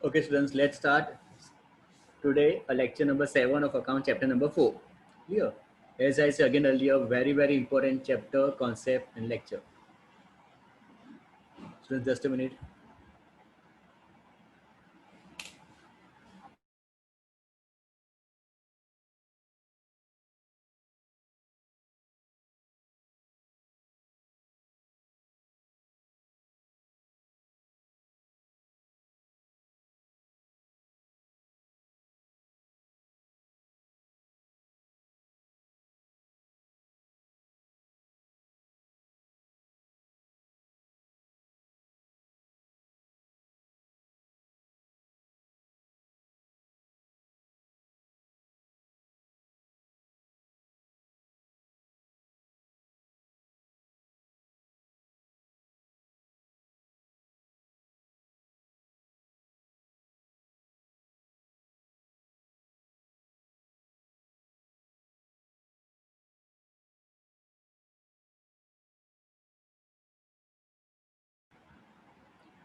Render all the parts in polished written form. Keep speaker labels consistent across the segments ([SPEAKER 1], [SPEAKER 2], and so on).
[SPEAKER 1] Okay, students, let's start today a lecture number 7 of account chapter number 4. Clear? As I said again earlier, very important chapter, concept and lecture. Students, just a minute.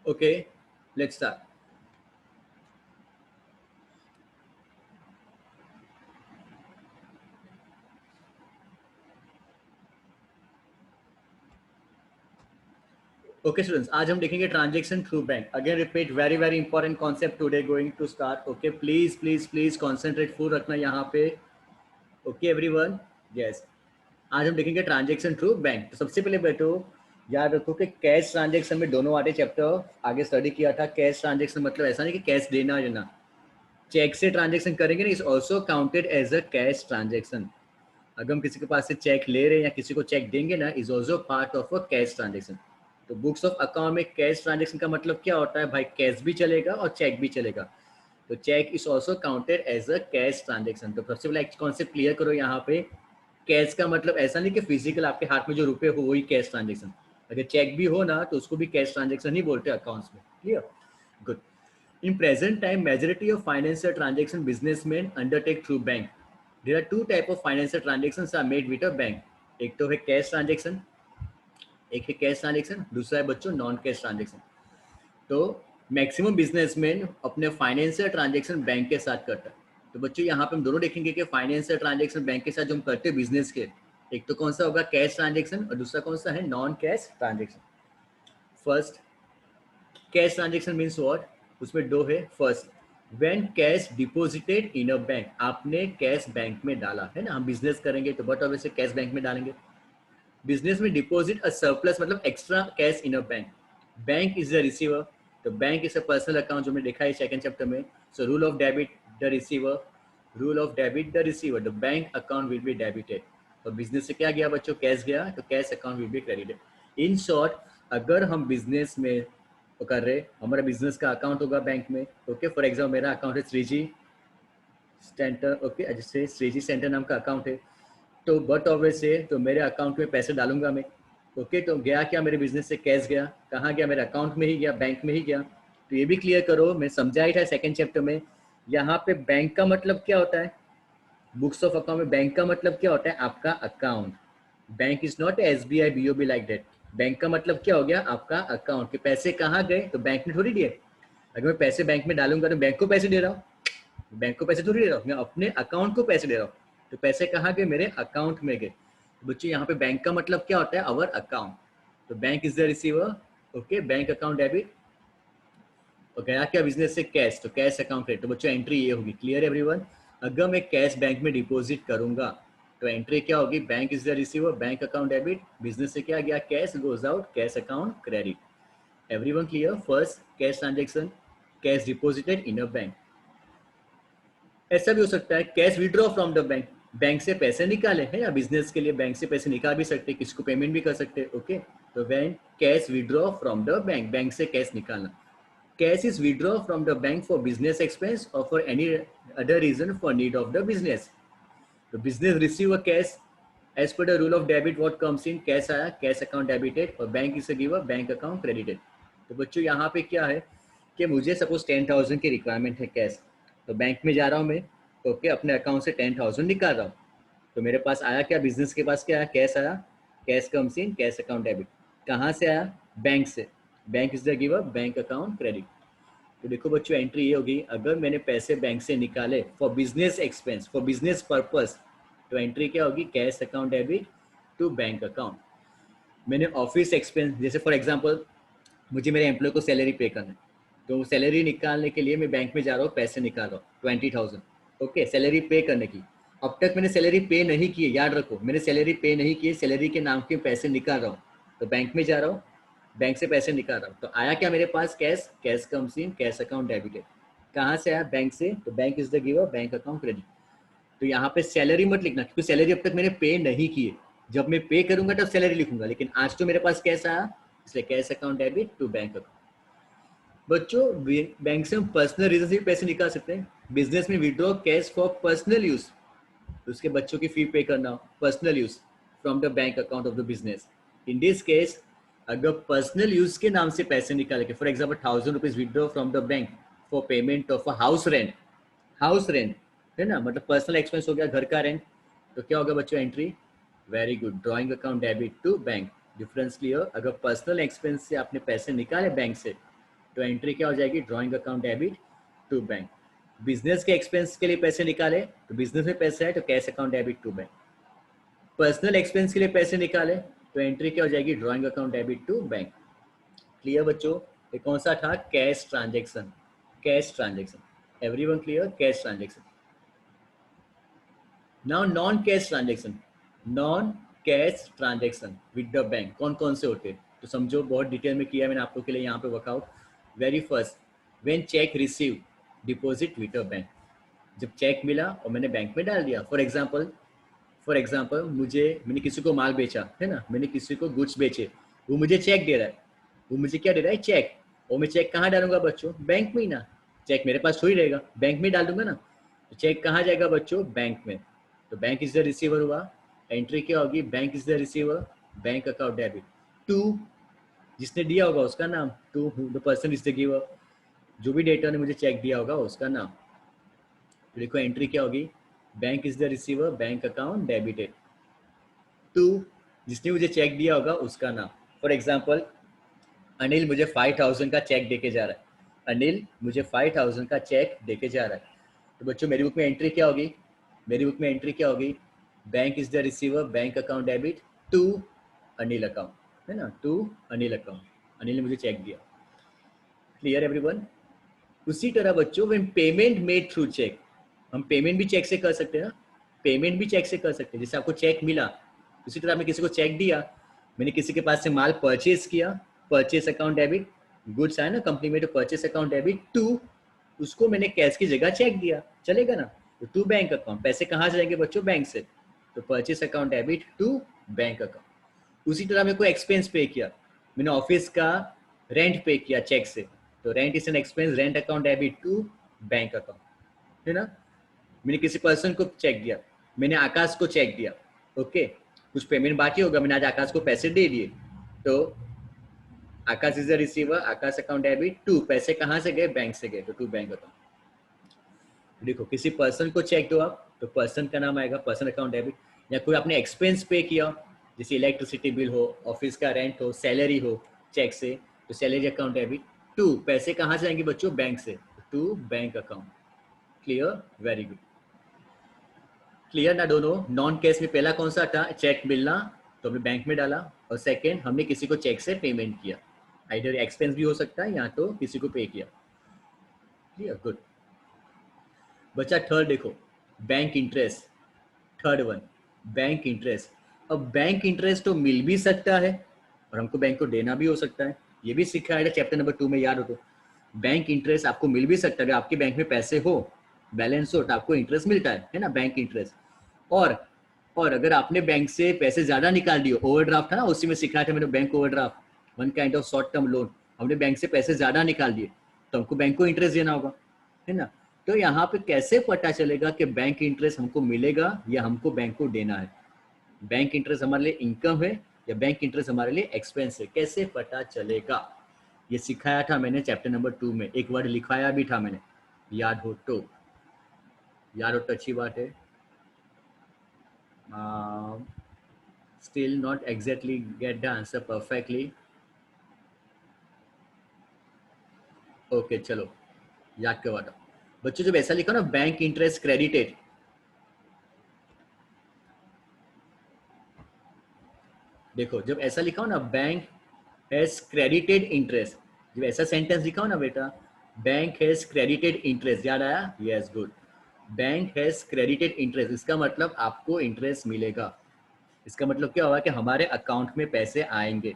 [SPEAKER 1] Okay, let's start. Okay, students, आज हम देखेंगे transaction through bank. Again repeat, very important concept today going to start. Okay, please concentrate full रखना यहाँ पे. Okay everyone, yes. आज हम देखेंगे transaction through bank. तो सबसे पहले बैठो, याद रखो कि कैश ट्रांजेक्शन में दोनों आते चैप्टर आगे स्टडी किया था. कैश ट्रांजेक्शन मतलब ऐसा नहीं कि कैश देना लेना. चेक से ट्रांजेक्शन करेंगे ना, is also counted as a cash transaction. अगर हम किसी के पास से चेक ले रहे हैं या किसी को चेक देंगे ना, is also part of a cash transaction. तो बुक्स ऑफ अकाउंट में कैश ट्रांजेक्शन का मतलब क्या होता है भाई? कैश भी चलेगा और चेक भी चलेगा. तो cheque is also counted as a cash transaction. तो सबसे पहले एक कॉन्सेप्ट क्लियर करो यहाँ पे. कैश का मतलब ऐसा नहीं कि फिजिकल आपके हाथ में जो रुपए हो वही कैश ट्रांजेक्शन. अगर चेक भी हो ना तो उसको भी कैश ट्रांजेक्शन ही बोलते हैं अकाउंट्स में. Clear? Good. In present time, majority of financial transaction businessmen undertake through bank. There are two type of financial transactions are made with a bank. एक तो है कैश ट्रांजेक्शन, एक है कैश ट्रांजेक्शन, दूसरा है बच्चों नॉन कैश ट्रांजेक्शन. तो maximum businessman अपने फाइनेंशियल ट्रांजेक्शन बैंक के साथ करता है. तो बच्चों यहाँ पे हम दोनों देखेंगे कि फाइनेंशियल ट्रांजेक्शन बैंक के साथ जो हम करते हैं बिजनेस के, एक तो कौन सा होगा कैश ट्रांजेक्शन और दूसरा कौन सा है non cash transaction. First, cash transaction means what? उसमें दो है. First, when cash deposited in a bank, आपने कैश बैंक में डाला है ना. हम बिजनेस करेंगे तो बट ऑब्वियसली कैश बैंक में डालेंगे. बिजनेस में डिपॉजिट अ सरप्लस मतलब extra cash in a bank. Bank is the receiver. तो bank is a personal account जो हमने देखा है सेकंड चैप्टर में. So rule of debit the receiver, rule of debit the receiver, the bank account will be debited. तो business से क्या गया बच्चों? कैश गया, तो cash account will be credited. In short, अगर हम बिजनेस में कर रहे, हमारा बिजनेस का अकाउंट होगा बैंक में. ओके, फॉर एग्जाम्पल मेरा अकाउंट है श्रीजी सेंटर. ओके, जैसे श्रीजी सेंटर नाम का अकाउंट है. तो बट ऑब्वियस से तो मेरे अकाउंट में पैसे डालूंगा मैं. ओके, तो गया क्या मेरे बिजनेस से? कैश गया. कहाँ गया? मेरे अकाउंट में ही गया, बैंक में ही गया. तो ये भी क्लियर करो, मैं समझा ही था सेकंड चैप्टर में. यहाँ पे बैंक का मतलब क्या होता है? बुक्स ऑफ अकाउंट में बैंक का मतलब क्या होता है? आपका account. Bank is not S B I B O B like that. Bank का मतलब क्या हो गया? आपका अकाउंट. के पैसे कहाँ गए? तो बैंक ने थोड़ी दिए. अगर मैं पैसे बैंक में डालूंगा तो बैंक को पैसे दे रहा हूँ. बैंक को पैसे थोड़ी दे रहा हूँ, मैं अपने अकाउंट को पैसे दे रहा हूँ. तो पैसे कहाँ गए? मेरे अकाउंट में गए. बच्चों यहाँ पे बैंक का मतलब क्या होता है? अवर अकाउंट. तो bank is the receiver. Okay, bank account debit. और गया क्या बिजनेस से? कैश. तो कैश अकाउंट क्रेडिट. तो बच्चों एंट्री ये होगी. Clear everyone? अगर मैं कैश बैंक में डिपॉजिट करूंगा तो एंट्री क्या होगी? Bank is the receiver, bank account debit. Business से क्या गया? Cash goes out, cash account credit. Everyone clear? First, cash transaction, cash deposited in a bank. ऐसा भी हो सकता है cash withdraw from the bank. Bank से पैसे निकाले है या बिजनेस के लिए बैंक से पैसे निकाल भी सकते, किसको पेमेंट भी कर सकते. ओके, तो when cash withdraw from the bank, bank से कैश निकालना. Cash is withdraw from the bank for business expense और for any other reason for need of the business. तो business receive a cash as per the rule of debit. What comes in? Cash आया, cash account debited, और bank is give a bank account credited. तो बच्चों यहाँ पे क्या है कि मुझे सपोज 10,000 की रिक्वायरमेंट है कैश. तो बैंक में जा रहा हूँ मैं. ओके, अपने अकाउंट से 10,000 निकाल रहा हूँ. तो मेरे पास आया क्या? बिजनेस के पास क्या आया? कैश आया. Cash comes in, cash account debit. कहाँ से आया? बैंक से. Bank is the giver, bank account credit. तो देखो बच्चों एंट्री ये होगी, अगर मैंने पैसे बैंक से निकाले for business expense, for business purpose, तो एंट्री क्या होगी, cash account debit to bank account. मैंने ऑफिस एक्सपेंस, जैसे फॉर एग्जांपल मुझे मेरे एम्प्लॉय को सैलरी पे करना है, तो सैलरी निकालने के लिए मैं बैंक में जा रहा हूँ, पैसे निकाल रहा हूँ 20,000, ओके, सैलरी पे करने की। अब तक मैंने सैलरी पे नहीं की है, याद रखो मैंने सैलरी पे नहीं की है, सैलरी के नाम के पैसे निकाल रहा हूँ, तो बैंक में जा रहा हूँ, बैंक से पैसे निकाल रहा हूँ, तो आया क्या मेरे पास, cash, cash comes in, cash account debited. कहाँ से आया, बैंक से, तो bank is the giver, bank account credit. तो यहाँ पे सैलरी मत लिखना, क्योंकि सैलरी अब तक मैंने पे नहीं की है, जब मैं पे करूंगा तब सैलरी लिखूंगा, लेकिन आज तो मेरे पास कैश आया, इसलिए cash account debit to bank account. बच्चों बैंक से हम पर्सनल रीजन से भी पैसे निकाल सकते हैं, बिजनेस में withdraw cash for personal use, उसके बच्चों की फी पे करना, personal use from the bank account of the business. In this case अगर पर्सनल यूज के नाम से पैसे निकाले, for example 1,000 rupees withdraw from the bank for payment of a house rent, house rent है ना, मतलब पर्सनल एक्सपेंस हो गया, घर का रेंट, तो क्या होगा बच्चों entry, very good, drawing account debit to bank. Difference clear, अगर पर्सनल एक्सपेंस से आपने पैसे निकाले बैंक से, तो एंट्री क्या हो जाएगी, drawing account debit to bank. Business के एक्सपेंस के लिए पैसे निकाले, तो बिजनेस में पैसे है तो cash account debit to bank. Personal expense के लिए पैसे निकाले, तो एंट्री क्या हो जाएगी, drawing account debit to bank. Clear बच्चों, ये कौन सा था, cash transaction, cash transaction, everyone clear, cash transaction. Now non cash transaction, non cash transaction with the bank कौन कौन से होते हैं, तो समझो बहुत डिटेल में किया मैंने आप लोग के लिए यहाँ पे workout. Very first, when check receive deposit with the bank, जब चेक मिला और मैंने बैंक में डाल दिया, फॉर एग्जाम्पल मैंने किसी को माल बेचा है ना, मैंने किसी को गुड्स बेचे, वो मुझे चेक दे रहा है, वो मुझे क्या दे रहा है, चेक, और मैं चेक कहाँ डालूंगा बच्चों, बैंक में ही ना, चेक मेरे पास थोड़ी रहेगा, बैंक में डाल दूंगा ना, तो चेक कहाँ जाएगा बच्चों, बैंक में, तो बैंक इज द रिसीवर हुआ, एंट्री क्या होगी, bank is the receiver, bank account debit to, जिसने दिया होगा उसका नाम, to the person is the giver, जो भी डेटर ने मुझे चेक दिया होगा उसका नाम, तो देखो एंट्री क्या होगी, bank is the receiver, bank account debited to, जिसने मुझे चेक दिया होगा उसका नाम। फॉर एग्जाम्पल अनिल मुझे 5,000 का चेक देके जा रहा है, अनिल मुझे 5,000 का चेक देके जा रहा है, तो बच्चों मेरी बुक में एंट्री क्या होगी, मेरी बुक में एंट्री क्या होगी, bank is the receiver, bank account debit to Anil account, है ना, टू अनिल अकाउंट, अनिल ने मुझे चेक दिया। Clear everyone. उसी तरह बच्चों when payment made through cheque, हम पेमेंट भी चेक से कर सकते हैं ना, पेमेंट भी चेक से कर सकते हैं, जैसे आपको चेक मिला, उसी तरह मैं किसी को चेक दिया, मैंने किसी के पास से माल परचेज किया, परचेस अकाउंट डेबिट, गुड्स आया ना कंपनी में, तो परचेस अकाउंट डेबिट टू, उसको मैंने कैश की जगह चेक दिया, चलेगा ना, तो टू बैंक अकाउंट, पैसे कहाँ से जाएंगे बच्चों, बैंक से, तो purchase account debit to bank account. उसी तरह मेरे को एक्सपेंस पे किया, मैंने ऑफिस का रेंट पे किया चेक से, तो rent is an expense, rent account debit to bank account, है ना। मैंने किसी पर्सन को चेक दिया, मैंने आकाश को चेक दिया, ओके, कुछ पेमेंट बाकी होगा, मैंने आज आकाश को पैसे दे दिए, तो Akash is the receiver, Akash account debit to, पैसे कहाँ से गए, बैंक से गए, तो टू बैंक अकाउंट। देखो किसी पर्सन को चेक दो आप, तो पर्सन का नाम आएगा, पर्सन अकाउंट डेबिट, या कोई आपने एक्सपेंस पे किया, जैसे इलेक्ट्रिसिटी बिल हो, ऑफिस का रेंट हो, सैलरी हो, चेक से, तो सैलरी अकाउंट डेबिट टू, पैसे कहाँ से आएंगे बच्चों, बैंक से, to bank account. Clear, very good, clear ना दोनों। नॉन कैश में पहला कौन सा था, चेक मिलना, तो हमने बैंक में डाला, और सेकंड हमने किसी को चेक से पेमेंट किया, आइडर एक्सपेंस भी हो सकता है या तो किसी को पे किया। Clear, good. बच्चा थर्ड देखो, bank interest, third one, bank interest. अब बैंक इंटरेस्ट तो मिल भी सकता है और हमको बैंक को देना भी हो सकता है, ये भी सीखा है चैप्टर नंबर 2 में, याद हो तो। बैंक इंटरेस्ट आपको मिल भी सकता है, अगर आपके बैंक में पैसे हो, बैलेंस हो, तो आपको इंटरेस्ट मिलता है ना, बैंक इंटरेस्ट। और और अगर आपने बैंक से पैसे ज्यादा निकाल दिए, ओवरड्राफ्ट था ना, उसी में सिखाया था मैंने, bank overdraft, one kind of short term loan, हमने बैंक से पैसे ज्यादा निकाल दिए, तो हमको बैंक को इंटरेस्ट देना होगा, है ना। तो यहाँ पे कैसे पता चलेगा कि बैंक इंटरेस्ट हमको मिलेगा या हमको बैंक को देना है, बैंक इंटरेस्ट हमारे लिए इनकम है या बैंक इंटरेस्ट हमारे लिए एक्सपेंस है, कैसे पता चलेगा, ये सिखाया था मैंने चैप्टर नंबर 2 में, एक वर्ड लिखाया भी था मैंने, याद हो तो, याद हो तो अच्छी बात है। Still not exactly get the answer perfectly. Okay, चलो, याद करवा दो बच्चों। जब ऐसा लिखा ना बैंक इंटरेस्ट क्रेडिटेड, देखो जब ऐसा लिखा हो ना बैंक हैज क्रेडिटेड इंटरेस्ट, जब ऐसा सेंटेंस लिखा हो ना बेटा बैंक हैज क्रेडिटेड इंटरेस्ट, याद आया? Yes good. Bank has credited interest, इसका मतलब आपको इंटरेस्ट मिलेगा। इसका मतलब क्या होगा कि हमारे अकाउंट में पैसे आएंगे।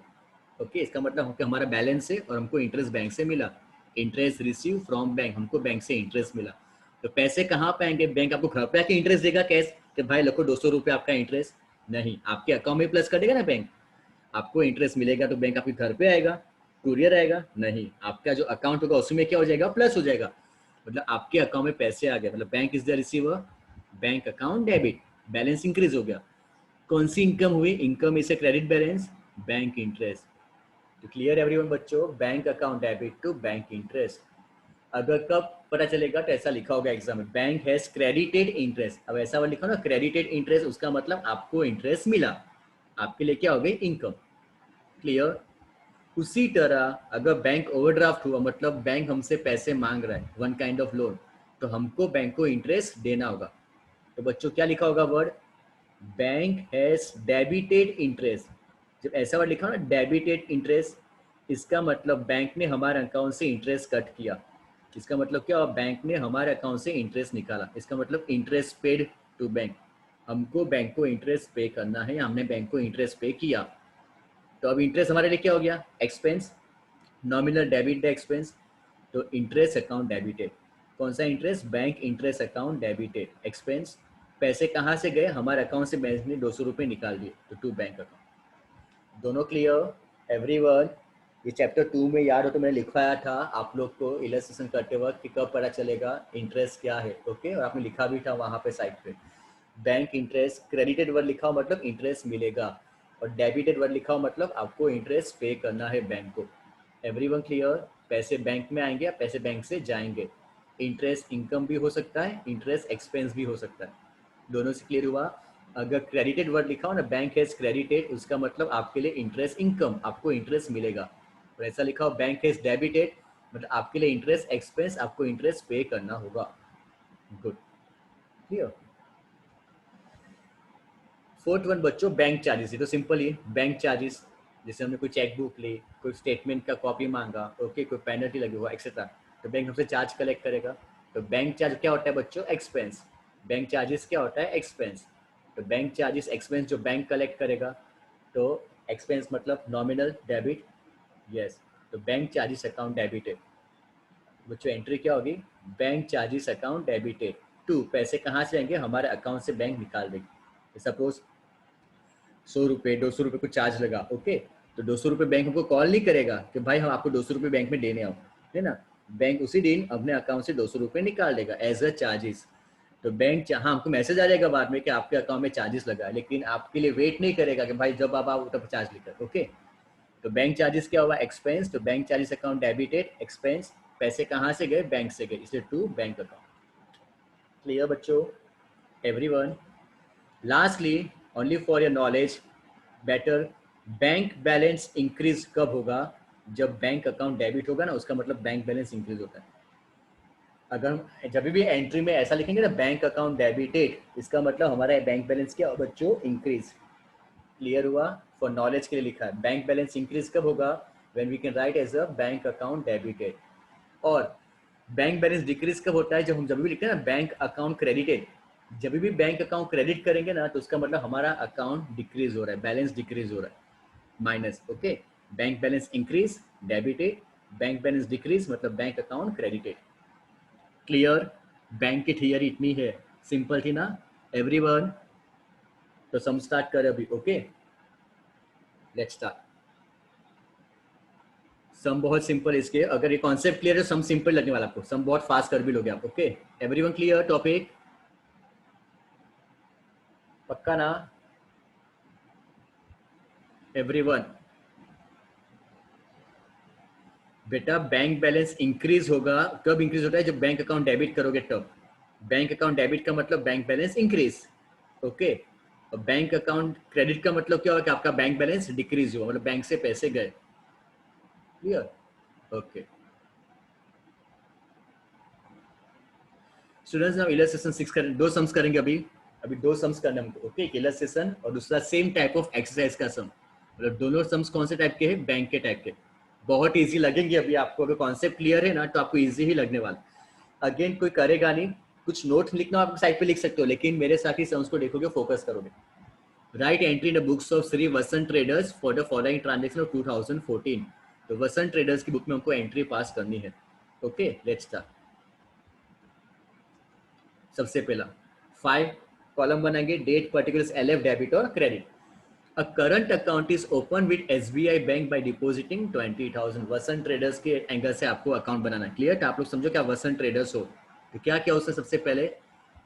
[SPEAKER 1] ओके इसका मतलब कि हमारा बैलेंस है और हमको इंटरेस्ट बैंक से मिला। इंटरेस्ट रिसीव फ्रॉम बैंक, हमको बैंक से इंटरेस्ट मिला। तो पैसे कहाँ पे आएंगे? बैंक आपको घर पे आके इंटरेस्ट देगा कैश कि भाई लिखो 200 रुपये आपका इंटरेस्ट? नहीं, आपके अकाउंट में प्लस कर देगा ना बैंक। आपको इंटरेस्ट मिलेगा तो बैंक आपके घर पे आएगा, कुरियर आएगा? नहीं, आपका जो अकाउंट होगा उसमें क्या हो जाएगा? प्लस हो जाएगा। मतलब आपके अकाउंट में पैसे आ गए, मतलब bank is the receiver, bank account debit, balance increase हो गया। कौन सी इनकम हुई? Income is a credit balance, bank interest. तो क्लियर एवरीवन बच्चों, bank account debit to bank interest. अगर कब पता चलेगा तो ऐसा लिखा होगा एग्जाम में, बैंक हैज क्रेडिटेड इंटरेस्ट। अब ऐसा वर्ड लिखा ना क्रेडिटेड इंटरेस्ट, उसका मतलब आपको इंटरेस्ट मिला, आपके लिए क्या हो गई? इनकम। क्लियर? उसी तरह अगर बैंक ओवरड्राफ्ट हुआ, मतलब बैंक हमसे पैसे मांग रहा है, वन काइंड ऑफ लोन, तो हमको बैंक को इंटरेस्ट देना होगा। तो बच्चों क्या लिखा होगा word? Bank has debited interest. जब ऐसा वर्ड लिखा ना डेबिटेड इंटरेस्ट, इसका मतलब बैंक ने हमारे अकाउंट से इंटरेस्ट कट किया। इसका मतलब क्या? बैंक ने हमारे अकाउंट से इंटरेस्ट निकाला। इसका मतलब इंटरेस्ट पेड टू बैंक, हमको बैंक को इंटरेस्ट पे करना है, हमने बैंक को इंटरेस्ट पे किया। तो अब इंटरेस्ट हमारे लिए क्या हो गया? Expense, nominal debit the expense. तो इंटरेस्ट अकाउंट डेबिटेड। कौन सा interest? Bank interest account debited expense. पैसे कहाँ से गए? हमारे अकाउंट से बैंक ने 200 रुपये निकाल दिए, तो टू बैंक अकाउंट। दोनों क्लियर एवरीवन? ये चैप्टर 2 में याद हो तो मैंने लिखवाया था आप लोग को इलस्ट्रेशन करते वक्त कि कब पता चलेगा इंटरेस्ट क्या है। ओके और आपने लिखा भी था वहाँ पे साइड पे, बैंक इंटरेस्ट क्रेडिटेड वर्ड लिखा हो मतलब इंटरेस्ट मिलेगा, और डेबिटेड वर्ड लिखा हो मतलब आपको इंटरेस्ट पे करना है बैंक को। Everyone clear? पैसे बैंक में आएंगे या पैसे बैंक से जाएंगे। इंटरेस्ट इनकम भी हो सकता है, इंटरेस्ट एक्सपेंस भी हो सकता है। दोनों से क्लियर हुआ? अगर क्रेडिटेड वर्ड लिखा हो ना बैंक हैज क्रेडिटेड, उसका मतलब आपके लिए इंटरेस्ट इनकम, आपको इंटरेस्ट मिलेगा। और ऐसा लिखा हो बैंक हैज डेबिटेड, मतलब आपके लिए इंटरेस्ट एक्सपेंस, आपको इंटरेस्ट पे करना होगा। Good, clear? फोर्थ वन बच्चों बैंक चार्जेस। ये तो सिंपल ही, बैंक चार्जेस जैसे हमने कोई चेक बुक ली, कोई स्टेटमेंट का कॉपी मांगा, ओके कोई पेनल्टी लगी हुआ एक्सेट्रा, तो बैंक हमसे चार्ज कलेक्ट करेगा। तो बैंक चार्ज क्या होता है बच्चों? एक्सपेंस। बैंक चार्जेस क्या होता है? एक्सपेंस। तो बैंक चार्जेस एक्सपेंस जो बैंक कलेक्ट करेगा, तो एक्सपेंस मतलब नॉमिनल डेबिट। यस, तो बैंक चार्जेस अकाउंट डेबिटेड। बच्चों एंट्री क्या होगी? Bank charges account debited to, पैसे कहाँ से आएंगे? हमारे अकाउंट से बैंक निकाल देगी। सपोज 100 रुपये 200 रुपये को चार्ज लगा, ओके, तो 200 रुपये बैंक हमको कॉल नहीं करेगा कि भाई हम आपको 200 रुपये बैंक में देने आओ, है ना? बैंक उसी दिन अपने अकाउंट से 200 रुपये निकाल देगा एज अ चार्जेस। तो बैंक हाँ हमको मैसेज आ जाएगा बाद में कि आपके अकाउंट में चार्जेस लगा है, लेकिन आपके लिए वेट नहीं करेगा कि भाई जब आप आओ तब चार्ज लेकर। ओके, तो बैंक चार्जेस क्या हुआ? एक्सपेंस। तो bank charges account debited expense, पैसे कहाँ से गए? बैंक से गए, इसलिए टू बैंक अकाउंट। क्लियर बच्चों everyone? Lastly only for your knowledge better, bank balance increase कब होगा? जब बैंक अकाउंट डेबिट होगा ना, उसका मतलब बैंक बैलेंस इंक्रीज होता है। अगर हम जब भी एंट्री में ऐसा लिखेंगे ना बैंक अकाउंट डेबिटेड, इसका मतलब हमारा बैंक बैलेंस क्या बच्चों? इंक्रीज। क्लियर हुआ? फॉर नॉलेज के लिए लिखा है बैंक बैलेंस इंक्रीज कब होगा? When we can write as a bank account debited. और बैंक बैलेंस डिक्रीज कब होता है? जब हम जब भी लिखते हैं ना बैंक अकाउंट क्रेडिटेड, जब भी बैंक अकाउंट क्रेडिट करेंगे ना, तो उसका मतलब हमारा अकाउंट डिक्रीज हो रहा है, बैलेंस डिक्रीज हो रहा है, minus. Okay, bank balance increase debited, bank balance decrease मतलब bank account credited. Clear? Bank की थियरी इतनी है, सिंपल थी ना एवरीवन? तो सम स्टार्ट करें अभी। Okay, let's start. सम बहुत सिंपल इसके, अगर ये कॉन्सेप्ट क्लियर है सम सिंपल लगने वाला आपको, सम बहुत फास्ट कर भी लोगे आप। Okay everyone clear topic? पक्का ना एवरीवन? बेटा बैंक बैलेंस इंक्रीज होगा, कब इंक्रीज होता है? जब बैंक अकाउंट डेबिट करोगे तब। बैंक अकाउंट डेबिट का मतलब बैंक बैलेंस इंक्रीज। ओके, और बैंक अकाउंट क्रेडिट का मतलब क्या होगा? कि आपका बैंक बैलेंस डिक्रीज हुआ, मतलब बैंक से पैसे गए। क्लियर? ओके, स्टूडेंट्स हम इलस्ट्रेशन 6 करें, 2 सम्स करेंगे अभी 2 सम्स करने हमको, ओके। एक इलस्ट्रेशन और दूसरा सेम टाइप ऑफ एक्सरसाइज का सम, मतलब दोनों सम्स कौन से टाइप के हैं, बैंक के टाइप के। बहुत इजी लगेंगे अभी आपको, अगर कॉन्सेप्ट क्लियर है ना तो आपको इजी ही लगने वाला। अगेन कोई करेगा नहीं, कुछ नोट लिखना आप साइड पे लिख सकते हो, लेकिन मेरे साथ ही सम्स को देखोगे, फोकस करोगे। Right entry in the books of Shri Vasant traders for the following transaction of 2014। तो वसंत ट्रेडर्स की बुक में हमको एंट्री पास करनी है, ओके। Let's start. सबसे पहला 5 कॉलम बनाएंगे, डेट, पर्टिकुलर्स, एलएफ, डेबिट और credit. A current account is open with SBI bank by depositing 20,000। Vasant traders के एंगल से आपको अकाउंट बनाना है, क्लियर। आप लोग समझो क्या वसंत ट्रेडर्स हो तो क्या क्या उसने सबसे पहले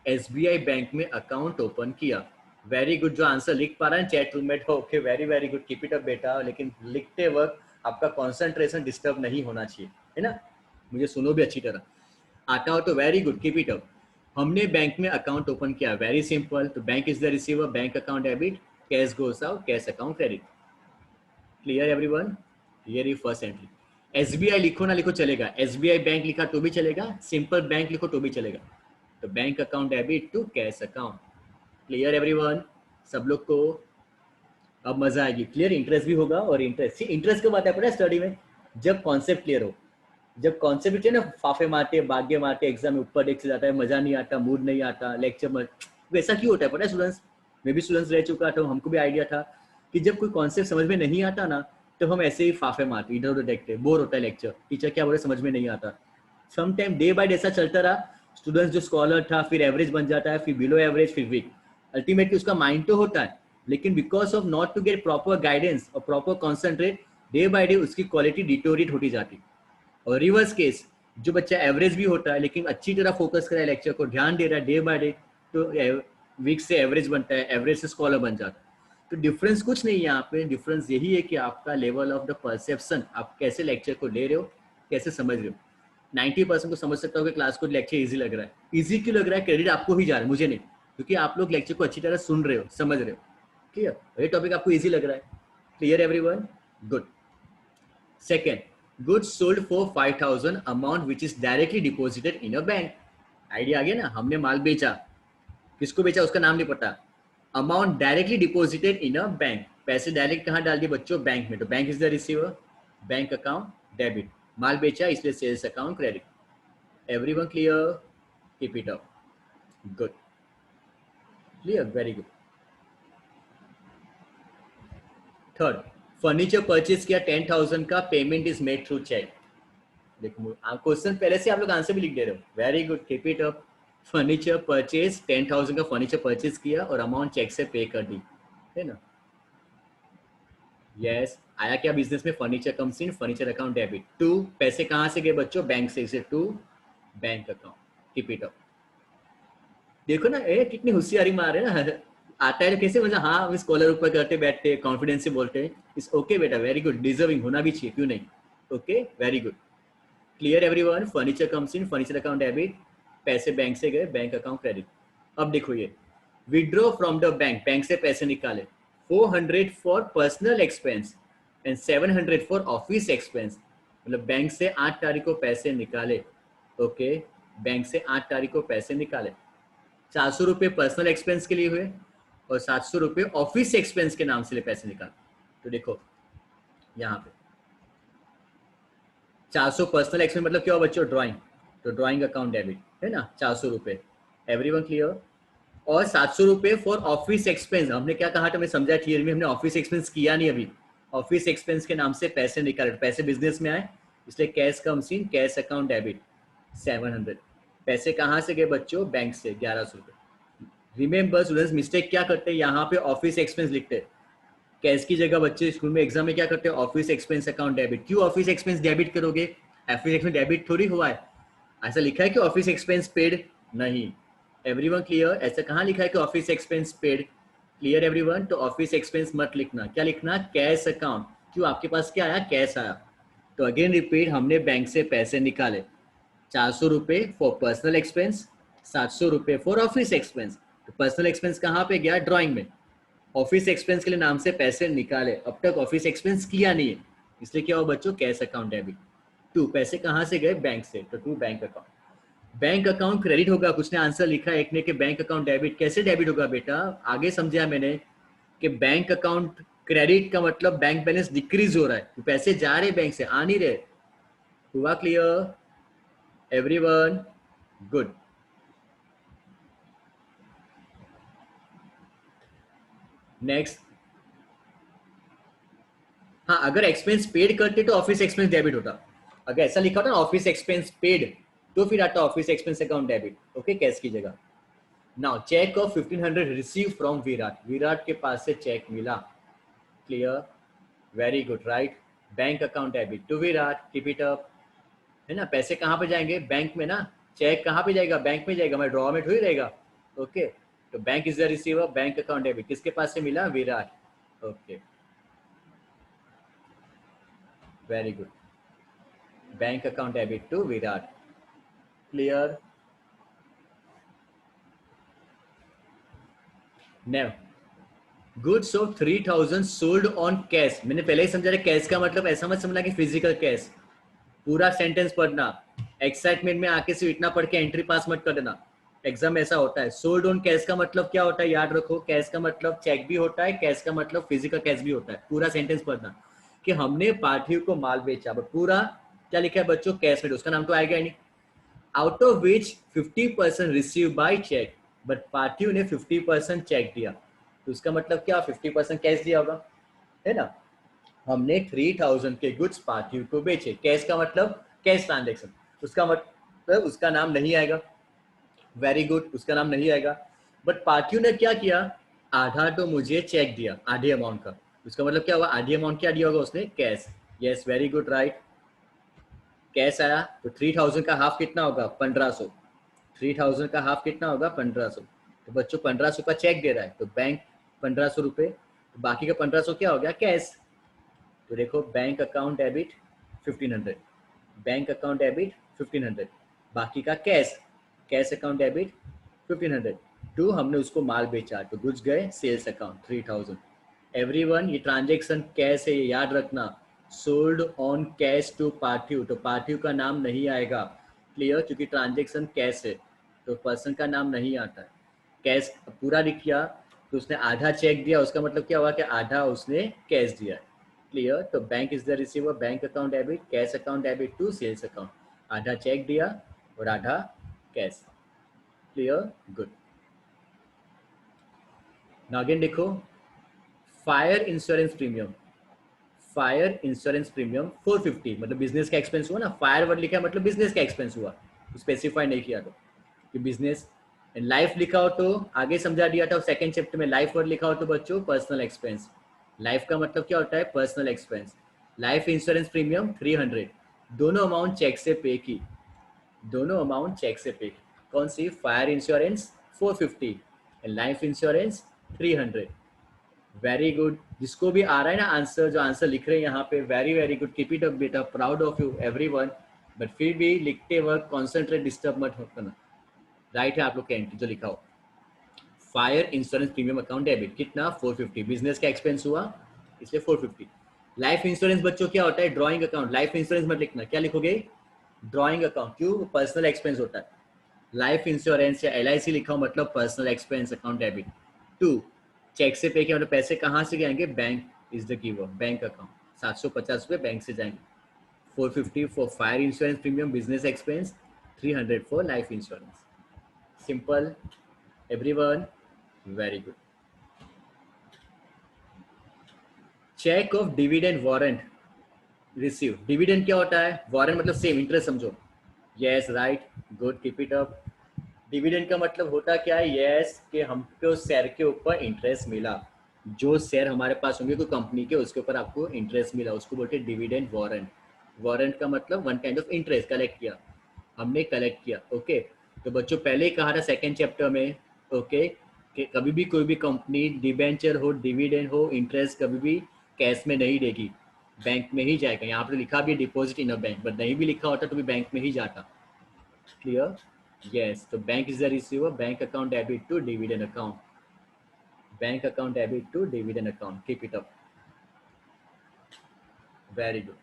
[SPEAKER 1] एसबीआई बैंक में अकाउंट ओपन किया। वेरी गुड, जो आंसर लिख पा रहा है चैट रूम में, okay very very good, keep it up बेटा। लेकिन लिखते वक्त आपका कंसंट्रेशन डिस्टर्ब नहीं होना चाहिए, है ना। मुझे सुनो भी अच्छी तरह, आता हो तो very good, keep it up. हमने बैंक में अकाउंट ओपन किया, वेरी सिंपल। तो bank is the receiver, bank account debit, cash goes out, cash account credit. Clear everyone, ये रही फर्स्ट एंट्री। एसबीआई लिखो ना लिखो चलेगा, एसबीआई बैंक लिखा तो भी चलेगा, सिंपल बैंक लिखो तो भी चलेगा। तो bank account debit to cash account. Clear everyone, सब लोग को अब मजा आएगी, क्लियर। इंटरेस्ट भी होगा, और इंटरेस्ट कब आता है पता है स्टडी में, जब कॉन्सेप्ट क्लियर हो। जब कॉन्सेप्ट है ना, फाफे मारते भाग्य मारते एग्जाम में ऊपर देख से जाता है, मजा नहीं आता, मूड नहीं आता, लेक्चर में वैसा क्यों होता है पता है स्टूडेंट्स। मैं भी स्टूडेंट्स रह चुका था, हमको भी आइडिया था कि जब कोई कॉन्सेप्ट समझ में नहीं आता ना, तो हम ऐसे ही फाफे मारते, इधर उधर देखते, बोर होता है लेक्चर, टीचर क्या बोले समझ में नहीं आता। Some time day by day ऐसा चलता रहा, स्टूडेंट्स जो स्कॉलर था फिर एवरेज बन जाता है, फिर बिलो एवरेज, फिर वीक। अल्टीमेटली उसका माइंड तो होता है, लेकिन because of not to get proper guidance और proper concentrate, day by day उसकी क्वालिटी डिटोरेट होती जाती। और रिवर्स केस, जो बच्चा एवरेज भी होता है लेकिन अच्छी तरह फोकस कर रहा है, लेक्चर को ध्यान दे रहा है डे बाय डे, तो वीक से एवरेज बनता है, एवरेज से स्कॉलर बन जाता है। तो डिफरेंस कुछ नहीं है यहाँ पे, डिफरेंस यही है कि आपका लेवल ऑफ द परसेप्शन, आप कैसे लेक्चर को ले रहे हो, कैसे समझ रहे हो। 90% को समझ सकता हो कि क्लास को लेक्चर इजी लग रहा है। इजी क्यों लग रहा है, क्रेडिट आपको ही जा रहा है, मुझे नहीं, क्योंकि आप लोग लेक्चर को अच्छी तरह सुन रहे हो, समझ रहे हो, क्लियर। ये टॉपिक आपको इजी लग रहा है, clear everyone, good. Second, goods sold for 5,000 amount which is directly deposited in a bank। Idea आ गया ना, हमने माल बेचा, किसको बेचा उसका नाम नहीं पता, amount directly deposited in a bank, पैसे डायरेक्ट कहाँ डाल दिए बच्चों, बैंक में। तो bank is the receiver, bank account debit, माल बेचा इसलिए sales account credit. Everyone clear, keep it up, good, clear, very good. Third, furniture purchase किया 10,000 का, payment is made through cheque. देखो क्वेश्चन पहले से आप लोग आंसर भी लिख दे रहे हो, very good, keep it up. Furniture purchase 10,000 का फर्नीचर परचेज किया और अमाउंट चेक से पे कर दी, है ना। यस, आया क्या बिजनेस में, furniture comes in, furniture account debit. To, पैसे कहाँ से गए बच्चों, बैंक से, इसे to bank account, keep it up. देखो ना ए कितनी होशियारी मार रहे ना, आता है तो कैसे मजा, हाँ हम स्कॉलर ऊपर करते बैठते कॉन्फिडेंस से बोलते हैं, इस ओके बेटा, वेरी गुड, डिजर्विंग होना भी चाहिए, क्यों नहीं, okay very good. Clear everyone, furniture comes in, furniture account debit, पैसे बैंक से गए, बैंक अकाउंट क्रेडिट। अब देखो ये withdraw from the bank, bank से पैसे निकाले, 400 for personal expense and 700 for office expense. मतलब बैंक से 8 तारीख को पैसे निकाले, ओके, बैंक से 8 तारीख को पैसे निकाले, 400 रुपये पर्सनल एक्सपेंस के लिए हुए और 700 रुपये ऑफिस एक्सपेंस के नाम से लिए पैसे निकाले। तो देखो यहाँ पे 400 पर्सनल एक्सपेंस मतलब क्या हो बच्चों, ड्राइंग, तो ड्राइंग अकाउंट डेबिट, है ना, 400 रुपये, एवरीवन क्लियर। और 700 रुपये फॉर ऑफिस एक्सपेंस, हमने क्या कहा था, मैं समझा थियरी में, हमने ऑफिस एक्सपेंस किया नहीं अभी, ऑफिस एक्सपेंस के नाम से पैसे निकाले, पैसे बिजनेस में आए इसलिए cash comes in, cash account debit 700। पैसे कहाँ से गए बच्चों, बैंक से 1100 रुपये। रिमेंबर स्टूडेंट्स, मिस्टेक क्या करते हैं, यहाँ पे ऑफिस एक्सपेंस लिखते हैं, कैश की जगह बच्चे स्कूल में एग्जाम में क्या करते हैं, ऑफिस एक्सपेंस अकाउंट डेबिट। क्यों ऑफिस एक्सपेंस डेबिट करोगे, ऑफिस एक्सपेंस डेबिट थोड़ी हुआ है, ऐसा लिखा है कि ऑफिस एक्सपेंस पेड, नहीं। एवरीवन क्लियर, ऐसा कहाँ लिखा है कि office expense paid, clear everyone. तो ऑफिस एक्सपेंस मत लिखना, क्या लिखना, कैश अकाउंट। क्यों, आपके पास क्या आया, कैश आया। तो अगेन रिपीट, हमने बैंक से पैसे निकाले, 400 रुपये फॉर पर्सनल एक्सपेंस, 700 रुपये फॉर ऑफिस एक्सपेंस। तो पर्सनल एक्सपेंस कहाँ पे गया, ड्राइंग में, ऑफिस एक्सपेंस के लिए नाम से पैसे निकाले, अब तक ऑफिस एक्सपेंस किया नहीं है, इसलिए क्या हो बच्चों, कैश अकाउंट डेबिट। टू, पैसे कहाँ से गए, बैंक से, तो to bank account. Bank account credit होगा, कुछ ने आंसर लिखा है एक ने कि बैंक अकाउंट डेबिट। कैसे डेबिट होगा बेटा? आगे समझा मैंने कि बैंक अकाउंट क्रेडिट का मतलब बैंक बैलेंस डिक्रीज हो रहा है, तो पैसे जा रहे बैंक से, आ नहीं रहे। हुआ क्लियर एवरीवन? गुड। नेक्स्ट, हाँ अगर एक्सपेंस पेड करते तो ऑफिस एक्सपेंस डेबिट होता। अगर ऐसा लिखा होता ना ऑफिस एक्सपेंस पेड, तो फिर आता office expense account debit, okay, cash की जगह। Now cheque of 1500 receive from Virat, Virat के पास से चेक मिला। Clear, very good, right. Bank account debit to Virat, keep it up. है ना, पैसे कहाँ पे जाएंगे? बैंक में ना। चेक कहाँ पे जाएगा? बैंक में जाएगा, मैं ड्रॉ में थोड़ी रहेगा। ओके, तो bank is the receiver, bank account debit किसके पास से मिला? Virat. Okay, very good, bank account debit to Virat. Clear? Now goods of 3000 sold on cash. मैंने पहले ही समझा था कैश का मतलब ऐसा मत समझना कि फिजिकल कैश। पूरा सेंटेंस पढ़ना, एक्साइटमेंट में आके सिर्फ इतना पढ़ के एंट्री पास मत कर देना। एग्जाम ऐसा होता है। सोल्ड ऑन कैश का मतलब क्या होता है? याद रखो, कैश का मतलब चेक भी होता है, कैश का मतलब फिजिकल कैश भी होता है। पूरा सेंटेंस पढ़ना कि हमने पार्थिव को माल बेचा, बट पूरा क्या लिखा है बच्चों? कैश में, उसका नाम तो आएगा ही नहीं। Out of which 50% receive by cheque, but Parthiv ने 50% चेक दिया, तो उसका मतलब क्या? 50% कैश दिया होगा, है ना। हमने 3000 के गुड्स पार्थिव को बेचे, कैश का मतलब कैश ट्रांजेक्शन, उसका मतलब उसका नाम नहीं आएगा। वेरी गुड, उसका नाम नहीं आएगा। बट पार्थिव ने क्या किया? आधा तो मुझे चेक दिया, आधे अमाउंट का, उसका मतलब क्या हुआ? आधी अमाउंट क्या दिया होगा उसने? Cash. Yes, very good, right. Cash आया तो 3000 का हाफ कितना होगा? 1500। 3000 का हाफ कितना होगा? 1500। तो बच्चों 1500 का चेक दे रहा है, तो बैंक 1500 रुपये, तो बाकी का 1500 क्या हो गया? कैश। तो देखो, bank account debit 1500, bank account debit 1500, बाकी का cash, cash account debit 1500। To हमने उसको माल बेचा, तो गुड्स गए सेल्स अकाउंट 3000। एवरीवन, ये ट्रांजेक्शन कैश है, ये याद रखना। Sold on cash to Parthiv, तो पार्थिव का नाम नहीं आएगा। क्लियर? क्योंकि ट्रांजेक्शन कैश है, तो पर्सन का नाम नहीं आता है। कैश पूरा लिख किया, तो उसने आधा चेक दिया, उसका मतलब क्या हुआ कि आधा उसने कैश दिया। क्लियर? तो bank is the receiver, bank account debit, cash account debit to sales account. आधा चेक दिया और आधा cash. Clear? Good. Now again देखो, fire insurance premium, fire insurance premium 450, मतलब बिजनेस का एक्सपेंस हुआ ना। फायर वर्ड लिखा है मतलब बिजनेस का एक्सपेंस हुआ, स्पेसिफाई नहीं किया तो कि बिजनेस। लाइफ लिखा हो तो आगे समझा दिया था सेकंड चैप्टर में। लाइफ वर्ड लिखा हो तो बच्चों पर्सनल एक्सपेंस। लाइफ का मतलब क्या होता है? Personal expense. Life insurance premium 300, दोनों अमाउंट चेक से पे की, दोनों अमाउंट चेक से पे की। कौन सी? Fire insurance 450 and life insurance 300। Very good, जिसको भी आ रहा है ना आंसर, जो आंसर लिख रहे हैं यहाँ पे, very very good, keep it up बेटा, proud of you everyone. But फिर भी लिखते वक्त कॉन्सेंट्रेट, डिस्टर्ब मत करना। राइट है आप लोग का एंट्री जो लिखा हो। Fire insurance premium account debit कितना? 450, बिजनेस का एक्सपेंस हुआ इसलिए 450। लाइफ इंश्योरेंस बच्चों क्या होता है? Drawing account. लाइफ इंश्योरेंस मत लिखना, क्या लिखोगे? Drawing account. क्यों? पर्सनल एक्सपेंस होता है। लाइफ इंश्योरेंस या LIC लिखा हो मतलब personal expense account debit. To, cheque से पे किया मतलब पैसे कहाँ से जाएंगे? Bank is the keyword, bank account. 750 रुपये बैंक से जाएंगे। 450 for fire insurance premium business expense, 300 for life insurance. Simple everyone, very good. Cheque of dividend warrant receive. Dividend क्या होता है? वारंट मतलब सेम, इंटरेस्ट समझो। Yes, right, good, keep it up. Dividend का मतलब होता क्या है? यस, कि हमको शेयर के ऊपर इंटरेस्ट मिला। जो शेयर हमारे पास होंगे कोई कंपनी के, उसके ऊपर आपको इंटरेस्ट मिला, उसको बोलते हैं डिविडेंड वारंट। वारंट का मतलब one kind of interest collect किया, हमने कलेक्ट किया। ओके, तो बच्चों पहले ही कहा था सेकेंड चैप्टर में, ओके, कि कभी भी कोई भी कंपनी डिबेंचर हो, डिविडेंड हो, इंटरेस्ट कभी भी कैश में नहीं देगी, बैंक में ही जाएगा। यहाँ पर लिखा भी deposit in a bank, but नहीं भी लिखा होता तो भी बैंक में ही जाता। Clear? Yes, so bank is the receiver, bank account debit to dividend account. Bank account debit to dividend account. Keep it up. Very good.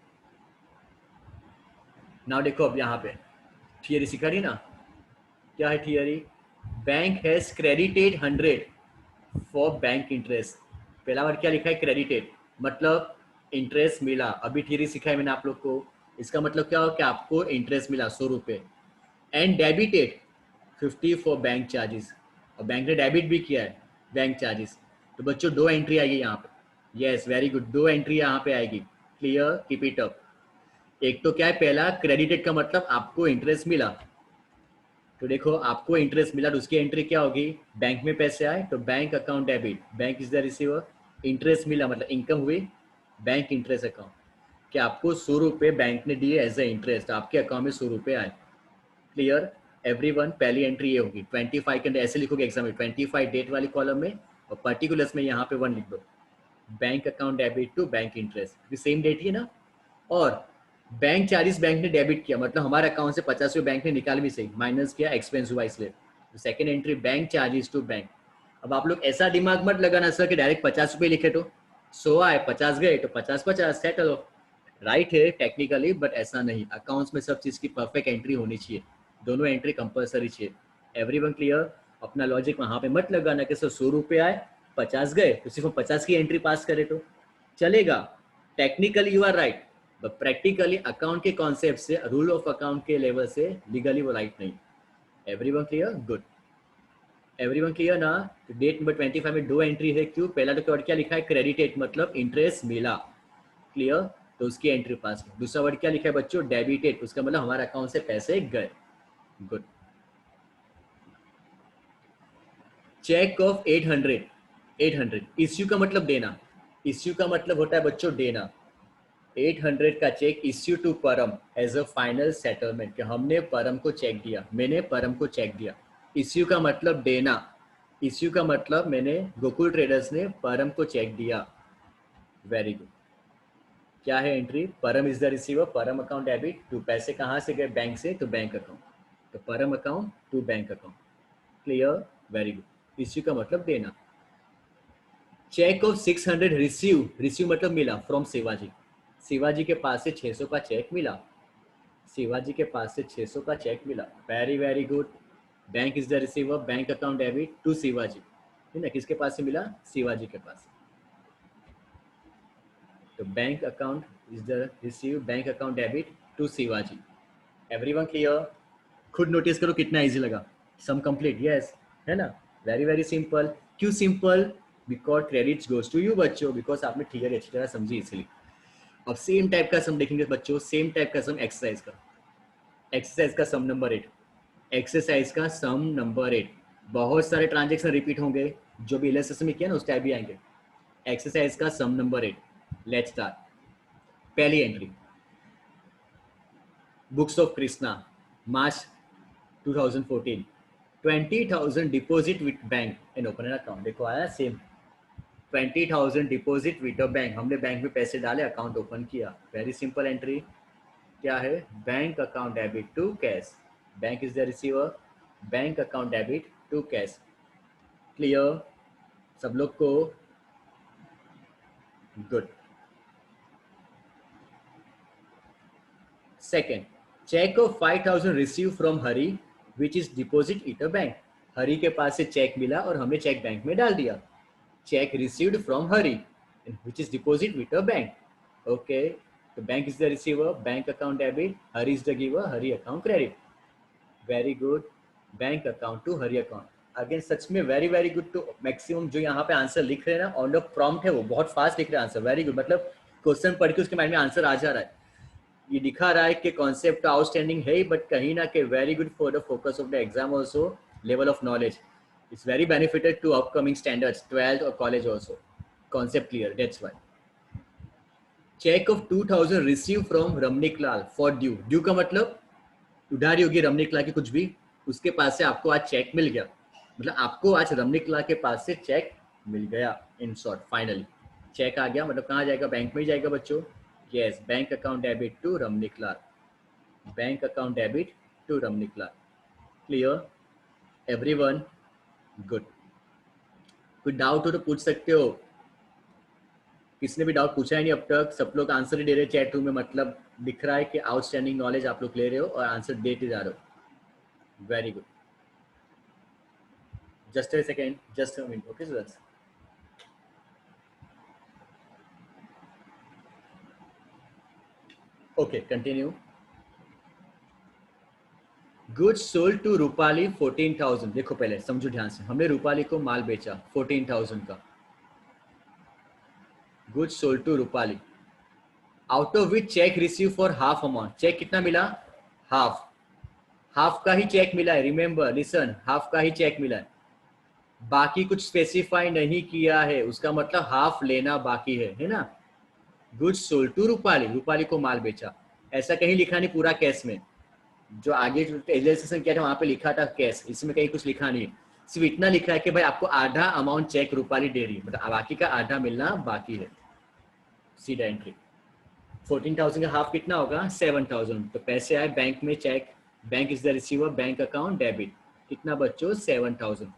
[SPEAKER 1] Now देखो अब यहाँ पे थियरी सिखा रही ना, क्या है theory? Bank has credited 100 for bank interest. पहला वर्ड क्या लिखा है? क्रेडिटेड, मतलब इंटरेस्ट मिला। अभी थियरी सिखाई मैंने आप लोग को। इसका मतलब क्या हो कि आपको इंटरेस्ट मिला 100 रुपये। And debited 50 for bank charges, और बैंक ने डेबिट भी किया है बैंक चार्जेस। तो बच्चों दो एंट्री आएगी यहाँ पे। यस वेरी गुड, दो एंट्री यहाँ पे आएगी। Clear, keep it up. एक तो क्या है, पहला क्रेडिटेड का मतलब आपको इंटरेस्ट मिला। तो देखो आपको इंटरेस्ट मिला तो उसकी एंट्री क्या होगी? बैंक में पैसे आए तो bank account debit, bank is the receiver. Interest मिला मतलब इनकम हुई, बैंक इंटरेस्ट अकाउंट। कि आपको 100 रुपये बैंक ने दिए एज ए इंटरेस्ट, आपके अकाउंट में 100 रुपये आए। Clear everyone? पहली एंट्री ये होगी। 25 के अंदर ऐसे लिखोगे एग्जाम में, 25 डेट वाली कॉलम में, और पर्टिकुलर्स में यहाँ पे 1 लिख दो। Bank account debit to bank interest, same date ही है ना। और बैंक चार्जेस बैंक ने डेबिट किया, मतलब हमारे अकाउंट से 50 रुपये बैंक ने निकाल भी, सही माइनस किया, एक्सपेंस हुआ इसलिए। तो second entry bank charges to bank. अब आप लोग ऐसा दिमाग मत लगाना सर कि डायरेक्ट 50 रुपये लिखे तो 100 आए 50 गए तो 50-50 सेटल हो। राइट है टेक्निकली, बट ऐसा नहीं। अकाउंट्स में सब चीज़ की परफेक्ट एंट्री होनी चाहिए, दोनों एंट्री कंपलसरी चाहिए। Everyone clear? अपना लॉजिक वहाँ पे मत लगाना कि सर 100 रुपये आए 50 गए तो सिर्फ 50 की एंट्री पास करे तो चलेगा। Technically you are right, but practically account के कॉन्सेप्ट से, रूल ऑफ अकाउंट के लेवल से लीगली वो राइट नहीं। Everyone clear? Good. Everyone clear ना? तो डेट नंबर 25 में दो एंट्री है। क्यों? पहला तो वर्ड क्या लिखा है? क्रेडिटेड, मतलब इंटरेस्ट मिला। क्लियर? तो उसकी एंट्री पास। दूसरा वर्ड क्या लिखा है बच्चों? डेबिटेड, उसका मतलब हमारे अकाउंट से पैसे गए। गुड। चेक ऑफ 800, 800 इश्यू का मतलब देना। इश्यू का मतलब होता है बच्चों देना। 800 का चेक इश्यू टू परम एज अ फाइनल सेटलमेंट, कि हमने परम को चेक दिया, मैंने परम को चेक दिया। इश्यू का मतलब देना। इश्यू का मतलब मैंने, गोकुल ट्रेडर्स ने परम को चेक दिया। Very good. क्या है एंट्री? परम इज द रिसीवर, परम अकाउंट डेबिट टू, पैसे कहाँ से गए? बैंक से, तो बैंक अकाउंट, तो Param account to bank account. Clear? Very good. Issue का मतलब देना। चेक ऑफ 600 रिसीव, रिसीव मतलब मिला, फ्रॉम शिवाजी। शिवाजी के पास से 600 का चेक मिला। शिवाजी के पास से 600 का चेक मिला। Very very good. Bank is the receiver, bank account debit to Shivaji, है ना। किसके पास से मिला? शिवाजी के पास। तो bank account is the receive, bank account debit to Shivaji. Everyone clear? खुद नोटिस करो कितना इजी लगा। सम कंप्लीट, यस, है ना। Very very simple. क्यों simple? Because credits goes to you बच्चों, बिकॉज आपने थियरी अच्छी तरह समझी इसलिए। अब सेम टाइप का सम देखेंगे बच्चों, सेम टाइप का सम एक्सरसाइज का। एक्सरसाइज का सम नंबर 8। एक्सरसाइज का सम नंबर 8। बहुत सारे ट्रांजेक्शन रिपीट होंगे, जो भी इलेस्ट्रेशन में किया ना उस टाइप भी आएंगे। एक्सरसाइज का सम नंबर 8। Let's start. पहली entry, books of Krishna, March 2014। 20,000 deposit with bank and open an account. देखो आया same. 20,000 deposit with a bank, हमने बैंक में पैसे डाले, अकाउंट ओपन किया। Very simple entry. क्या है? Bank account debit to cash, bank is the receiver, bank account debit to cash. Clear सब लोग को? Good. Second, cheque of 5,000 receive from Hari which is deposit it a bank. Hari के पास से cheque मिला और हमने चेक बैंक में डाल दिया। Cheque received from Hari which is deposit with a bank. Okay, तो bank is the receiver, bank account debit, Hari is the giver, Hari account credit. Very good. Bank account to Hari account. Again सच में very very good. To maximum जो यहाँ पे answer लिख रहे हैं ना, ऑन द प्रॉम्प्ट है, वो बहुत फास्ट लिख रहे हैं आंसर। वेरी गुड, मतलब क्वेश्चन पढ़ के उसके माइंड में आंसर आ जा रहा है। ये दिखा रहा है कि कॉन्सेप्ट आउटस्टैंडिंग है, बट कहीं ना कहीं very good for the focus of the exam also, level of knowledge it's very benefited to upcoming standards 12th और college also. Concept clear, that's why. Cheque of 2,000 receive from Ramnik Lal for due. Due का मतलब उधारी होगी रमनिक लाल की कुछ भी, उसके पास से आपको आज चेक मिल गया, मतलब आपको आज रमनिक लाल के पास से चेक मिल गया। इन शॉर्ट फाइनली चेक आ गया, मतलब कहाँ जाएगा? बैंक में ही जाएगा बच्चों। Yes, bank account debit to Ramnik Lal, bank account debit to Ramnik Lal. Clear everyone? Good. कोई डाउट हो तो पूछ सकते हो। किसने भी डाउट पूछा है नहीं अब तक? सब लोग आंसर ही दे रहे चैट रूम में, मतलब दिख रहा है कि आउटस्टैंडिंग नॉलेज आप लोग ले रहे हो और आंसर देते जा रहे हो। Very good. Just a second, just a minute. Okay, so that's okay. Continue. Goods sold to Rupali 14,000। देखो पहले समझो ध्यान से, हमने रूपाली को माल बेचा 14,000 का। Goods sold to Rupali, out of which cheque receive for half amount. Cheque कितना मिला? हाफ। हाफ का ही चेक मिला है, रिमेंबर लिसन, हाफ का ही चेक मिला है, बाकी कुछ स्पेसिफाई नहीं किया है, उसका मतलब हाफ लेना बाकी है ना। Goods sold to Rupali, Rupali को माल बेचा, ऐसा कहीं लिखा नहीं पूरा केस में। जो आगे जो एग्जामिनेशन किया था वहां पे लिखा था कैश, इसमें कहीं कुछ लिखा नहीं है, सिर्फ इतना लिखा है कि भाई आपको आधा अमाउंट चेक रूपाली दे रही है, मतलब बाकी का आधा मिलना बाकी है। सीधा एंट्री। 14,000 का हाफ कितना होगा? 7,000। तो पैसे आए बैंक में, cheque, bank is the receiver, bank account debit, कितना बच्चों? 7,000।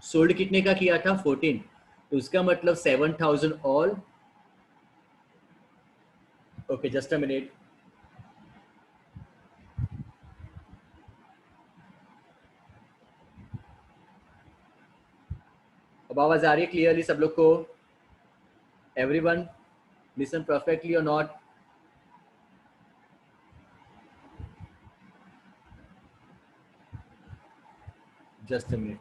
[SPEAKER 1] सोल्ड कितने का किया था? 14, तो उसका मतलब 7,000 all. Okay just a minute, अब आवाज आ रही है क्लियरली सब लोग को? एवरीवन लिसन परफेक्टली और not? Just a minute,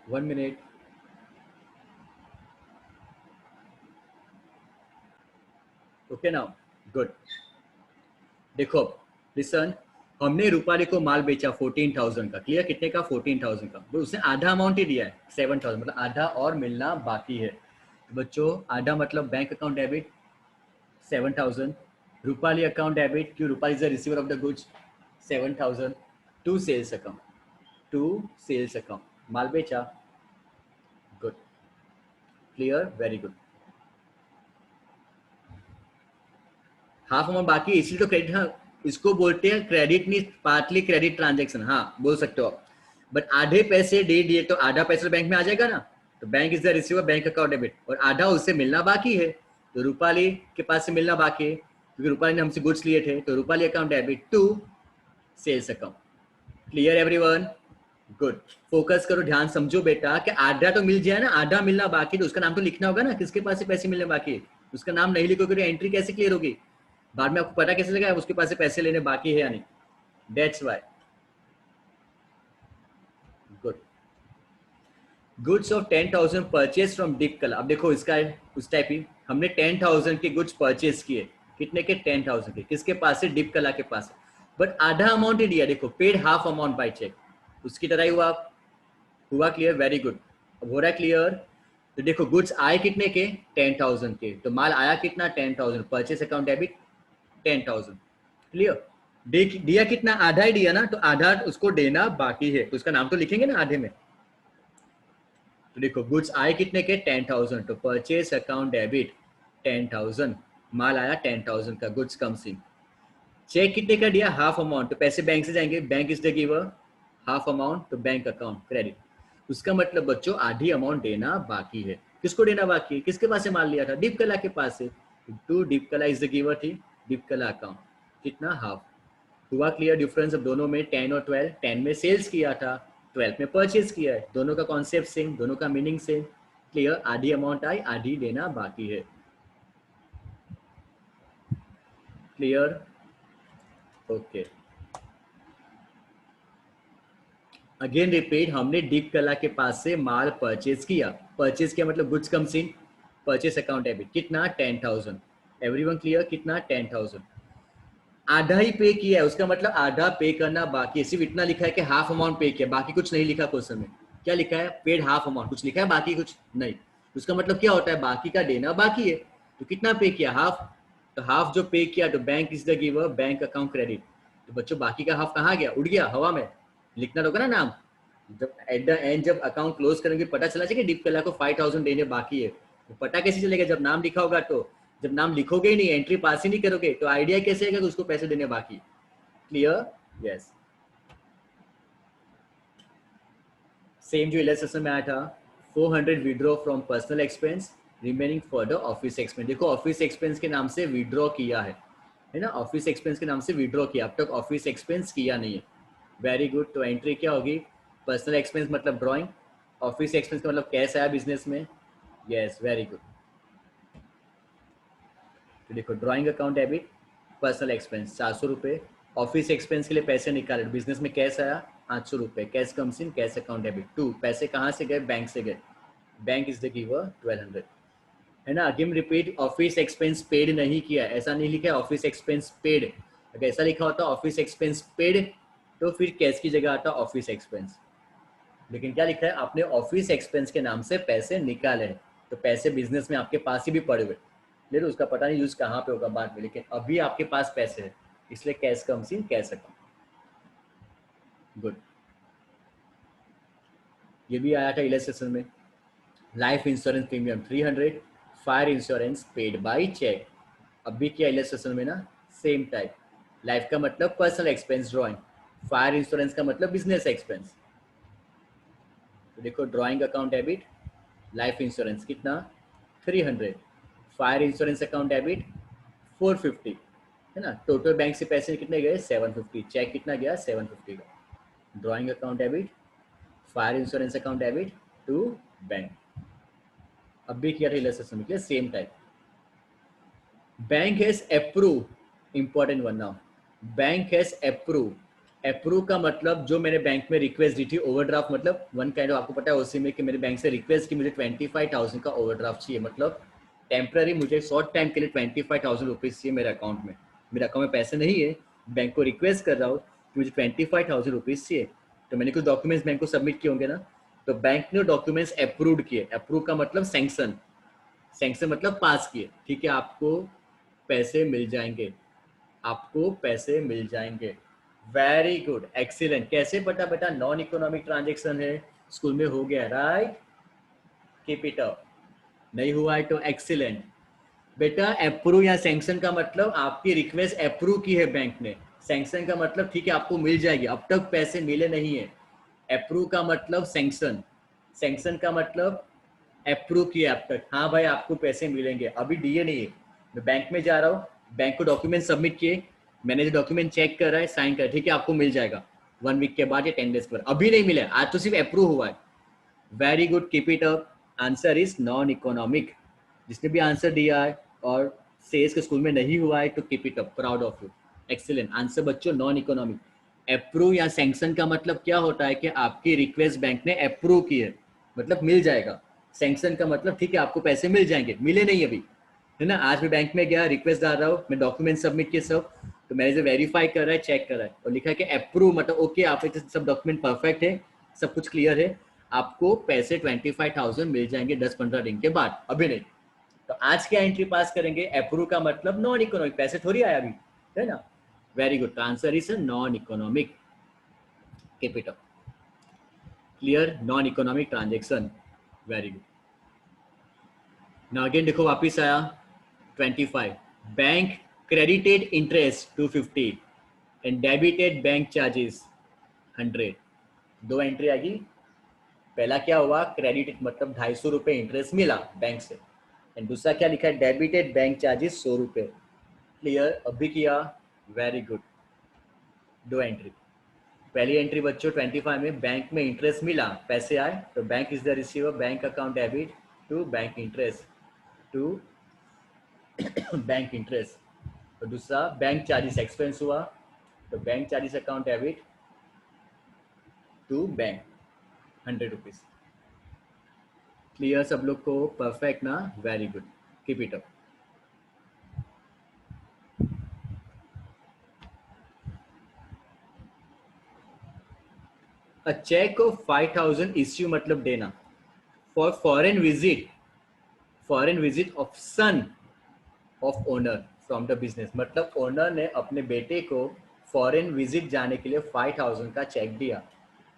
[SPEAKER 1] 1 minute. Okay now, good. देखो लिसन, हमने रूपाली को माल बेचा 14,000 का, क्लियर? कितने का? 14,000 का। तो उसने आधा अमाउंट ही दिया है 7,000, मतलब आधा और मिलना बाकी है। तो बच्चों आधा मतलब bank account debit 7,000, Rupali account debit, क्यों? Rupali is the receiver of the goods 7,000, to sales account, to sales account, माल बेचा। Good, clear, very good. Half amount बाकी है, इसलिए तो क्रेडिट, हाँ इसको बोलते हैं क्रेडिट, नहीं पार्टली क्रेडिट ट्रांजेक्शन, हाँ बोल सकते हो आप। बट आधे पैसे दे दिए तो आधा पैसा बैंक में आ जाएगा ना, तो bank is the receiver, bank account debit, और आधा उससे मिलना बाकी है, तो रूपाली के पास से मिलना बाकी है, क्योंकि रूपाली ने हमसे गुड्स लिए थे, तो Rupali account debit to sales account. Clear everyone? Good. Focus करो, ध्यान समझो बेटा कि आधा तो मिल जाए ना, आधा मिलना बाकी, तो उसका नाम तो लिखना होगा ना, किसके पास से पैसे मिलने बाकी है। उसका नाम नहीं लिखोगे तो एंट्री कैसे क्लियर होगी? बाद में आपको पता कैसे लगा उसके पास से पैसे लेने बाकी है या नहीं? That's why. Good. Goods of 10,000 purchase from deep कला। अब देखो इसका उस टाइप ही, हमने 10,000 के गुड्स परचेज किए, कितने के? 10,000 के। किसके पास से? डीप कला के पास। बट आधा अमाउंट ही दिया, देखो paid half amount by cheque, उसकी तरह ही हुआ। हुआ क्लियर? Very good. अब हो रहा है क्लियर? तो देखो गुड्स आए कितने के? 10,000 के, तो माल आया कितना? 10,000, परचेस अकाउंट डेबिट 10,000। क्लियर? दिया कितना? आधा ही दिया ना, तो आधा उसको देना बाकी है, तो उसका नाम तो लिखेंगे ना आधे में। तो देखो गुड्स आए कितने के? 10,000, तो परचेस अकाउंट डेबिट 10,000, माल आया 10,000 का, गुड्स कम्स इन। चेक कितने का दिया? हाफ अमाउंट, तो पैसे बैंक से जाएंगे, bank is the giver, half amount तो बैंक अकाउंट क्रेडिट। उसका मतलब बच्चों आधी अमाउंट देना बाकी है। किसको देना बाकी है? किसके पास से माल लिया था? दीप कला के पास से, टू दीप कला इज द गिवर थी, दीप कला अकाउंट, कितना? हाफ। हुआ क्लियर डिफरेंस अब दोनों में? 10 और 12, 10 में सेल्स किया था, 12 में परचेज किया है, दोनों का कॉन्सेप्ट सेम, दोनों का मीनिंग सेम। क्लियर? आधी अमाउंट आई, आधी देना बाकी है। क्लियर? ओके। अगेन रिपीट, हमने डीप कला के पास से माल परचेज किया, परचेज किया मतलब goods comes in, purchase account debit, कितना? 10,000। Everyone clear? कितना? 10,000। आधा ही पे किया है, उसका मतलब आधा पे करना बाकी है, सिर्फ इतना लिखा है कि हाफ अमाउंट पे किया, बाकी कुछ नहीं लिखा क्वेश्चन में। क्या लिखा है? पेड हाफ अमाउंट, कुछ लिखा है बाकी कुछ नहीं। उसका मतलब क्या होता है? बाकी का देना बाकी है। तो कितना पे किया? हाफ। तो हाफ जो पे किया, तो bank is the giver, bank account credit. तो बच्चों बाकी का हाफ कहाँ गया? उड़ गया हवा में। लिखना होगा ना नाम, जब एट द एंड जब अकाउंट क्लोज करेंगे पता चला चाहिए कि डीप कला को 5,000 देने बाकी है। तो पता कैसे चलेगा? जब नाम लिखा होगा, तो जब नाम लिखोगे ही नहीं, एंट्री पास ही नहीं करोगे, तो आइडिया कैसे आएगा कि उसको पैसे देने बाकी? क्लियर? यस। सेम जो इलेक्ट्रेशन में आया था, 400 withdraw from personal expense, remaining for the office expense. देखो ऑफिस एक्सपेंस के नाम से विड्रॉ किया है है ना, ऑफिस एक्सपेंस के नाम से विड्रॉ किया, अब तक ऑफिस एक्सपेंस किया नहीं है। Very good. तो एंट्री क्या होगी, पर्सनल एक्सपेंस मतलब ड्राइंग, ऑफिस एक्सपेंस का मतलब कैश आया बिजनेस में। Yes very good. तो देखो drawing account debit, personal expense 400 रुपये, ऑफिस एक्सपेंस के लिए पैसे निकाले, बिजनेस में कैश आया 800 रुपये, cash comes in, cash account debit. To, पैसे कहाँ से गए, बैंक से गए, बैंक इज द गिवर 1200, है ना। Again repeat, office expense paid नहीं किया, ऐसा नहीं लिखा है ऑफिस एक्सपेंस पेड। अगर ऐसा लिखा होता ऑफिस एक्सपेंस पेड तो फिर कैश की जगह आता ऑफिस एक्सपेंस, लेकिन क्या लिखा है आपने ऑफिस एक्सपेंस के नाम से पैसे निकाले हैं, तो पैसे बिजनेस में आपके पास ही भी पड़े हुए, लेकिन उसका पता नहीं यूज कहाँ पे होगा बाद में, लेकिन अभी आपके पास पैसे है, इसलिए cash comes in, cash account. Good. ये भी आया था इलस्ट्रेशन में। Life insurance premium 300, fire insurance paid by cheque. अब भी किया इलस्ट्रेशन में ना, सेम टाइप। लाइफ का मतलब personal expense drawing, fire insurance का मतलब बिजनेस एक्सपेंस। तो देखो drawing account debit, life insurance कितना 300, फायर इंश्योरेंस अकाउंट डेबिट 450, है ना। टोटल बैंक से पैसे कितने गए 750, चेक कितना गया 750 का। Drawing account debit, fire insurance account debit to bank. अब भी किया था इलस्ट्रेशन के लिए same type. Bank has approve, important one now, bank has approve. Approve का मतलब जो मैंने बैंक में रिक्वेस्ट दी थी, ओवरड्राफ्ट मतलब वन काइंड ऑफ, आपको पता है उसी में कि मेरे बैंक से रिक्वेस्ट की मुझे 25,000 का ओवरड्राफ्ट चाहिए, मतलब टेम्पररी मुझे शॉर्ट टाइम के लिए 25,000 रुपीज़ चाहिए मेरे अकाउंट में, मेरे अकाउंट में पैसे नहीं है, बैंक को रिक्वेस्ट कर रहा हूँ कि मुझे 25,000 रुपीज़ चाहिए। तो मैंने कुछ डॉक्यूमेंट्स बैंक को सबमिट किए होंगे ना, तो बैंक ने डॉक्यूमेंट्स अप्रूव किए, अप्रूव का मतलब सैंक्शन, सैंक्शन मतलब पास किए, ठीक है आपको पैसे मिल जाएंगे, आपको पैसे मिल जाएंगे। Very good, excellent. कैसे पता बेटा, नॉन इकोनॉमिक ट्रांजेक्शन है, स्कूल में हो गया, राइट। Keep it up. नहीं हुआ है तो एक्सीलेंट। बेटा अप्रूव या सैंक्शन का मतलब आपकी रिक्वेस्ट अप्रूव की है बैंक ने, सैंक्शन का मतलब ठीक है आपको मिल जाएगी, अब तक पैसे मिले नहीं है। अप्रूव का मतलब सैंक्शन, सैंक्शन का मतलब अप्रूव किया अब तक, हाँ भाई आपको पैसे मिलेंगे, अभी दिए नहीं है। मैं बैंक में जा रहा हूँ, बैंक को डॉक्यूमेंट सबमिट किए, मैंने जो डॉक्यूमेंट चेक कर रहा है, साइन कर, ठीक है आपको मिल जाएगा 1 वीक के बाद या 10 डेज पर, अभी नहीं मिला, आज तो सिर्फ अप्रूव हुआ है। Very good, keep it up. Answer is non economic. जिसने भी आंसर दिया है और सेल्स के स्कूल में नहीं हुआ है तो keep it up, proud of you, excellent answer बच्चों, नॉन इकोनॉमिक। अप्रूव या सैंक्शन का मतलब क्या होता है कि आपकी रिक्वेस्ट बैंक ने अप्रूव की है, मतलब मिल जाएगा। सैंक्शन का मतलब ठीक है आपको पैसे मिल जाएंगे, मिले नहीं अभी, है ना। आज मैं बैंक में गया, रिक्वेस्ट डाल रहा हूँ, मैं डॉक्यूमेंट सबमिट किए सब, तो मैनेजर वेरीफाई कर रहा है, चेक कर रहा है और लिखा है कि अप्रूव, मतलब ओके आपके सब डॉक्यूमेंट परफेक्ट है, सब कुछ क्लियर है, आपको पैसे 25,000 मिल जाएंगे 10-15 दिन के बाद, अभी नहीं। तो आज क्या एंट्री पास करेंगे, अप्रूव का मतलब नॉन इकोनॉमिक, पैसे थोड़ी आया अभी, है ना। Very good, answer is non economic, capital, clear, non economic transaction. Very good. ना अगेन देखो वापिस आया 25, bank credited interest 250 and debited bank charges 100। दो एंट्री आएगी, पहला क्या हुआ, क्रेडिट मतलब 250 रुपये इंटरेस्ट मिला बैंक से, एंड दूसरा क्या लिखा है, डेबिटेड बैंक चार्जेस 100 रुपये। क्लियर, अभी किया, वेरी गुड। दो एंट्री, पहली एंट्री बच्चों 25 में बैंक में इंटरेस्ट मिला, पैसे आए, तो bank is the receiver, bank account debit to bank interest, to bank interest. और दूसरा बैंक चार्जेस एक्सपेंस हुआ, तो bank charges account debit to bank 100 rupees. Clear सब लोग को, परफेक्ट ना, very good, keep it up. A cheque of 5,000 issue मतलब देना, for foreign visit, foreign visit of son of owner from the business, मतलब owner ने अपने बेटे को फॉरेन विजिट जाने के लिए 5,000 का चेक दिया,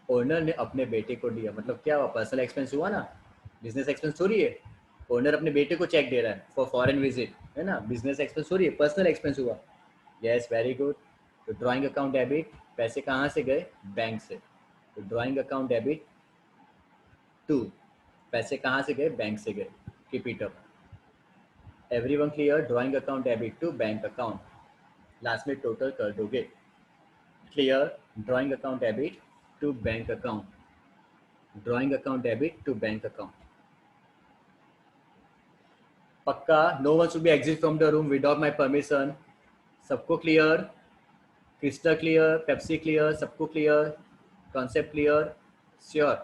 [SPEAKER 1] ओनर ने अपने बेटे को दिया, मतलब क्या हुआ, पर्सनल एक्सपेंस हुआ ना, बिजनेस एक्सपेंस थोड़ी है। ओनर अपने बेटे को चेक दे रहा है फॉर फॉरेन विजिट, है ना, बिजनेस एक्सपेंस थोड़ी है, पर्सनल एक्सपेंस हुआ। Yes very good. तो ड्राइंग अकाउंट डेबिट, पैसे कहाँ से गए, बैंक से, तो ड्राइंग अकाउंट डेबिट टू, पैसे कहाँ से गए, बैंक से गए, keep it up. Everyone clear, drawing account debit to bank account. Last में टोटल कर दोगे। Clear? Drawing account debit to bank account, drawing account debit to bank account. पक्का? No one should be exit from the room without my permission. सबको clear? Crystal clear? Pepsi clear? सबको clear? Concept clear? Sure?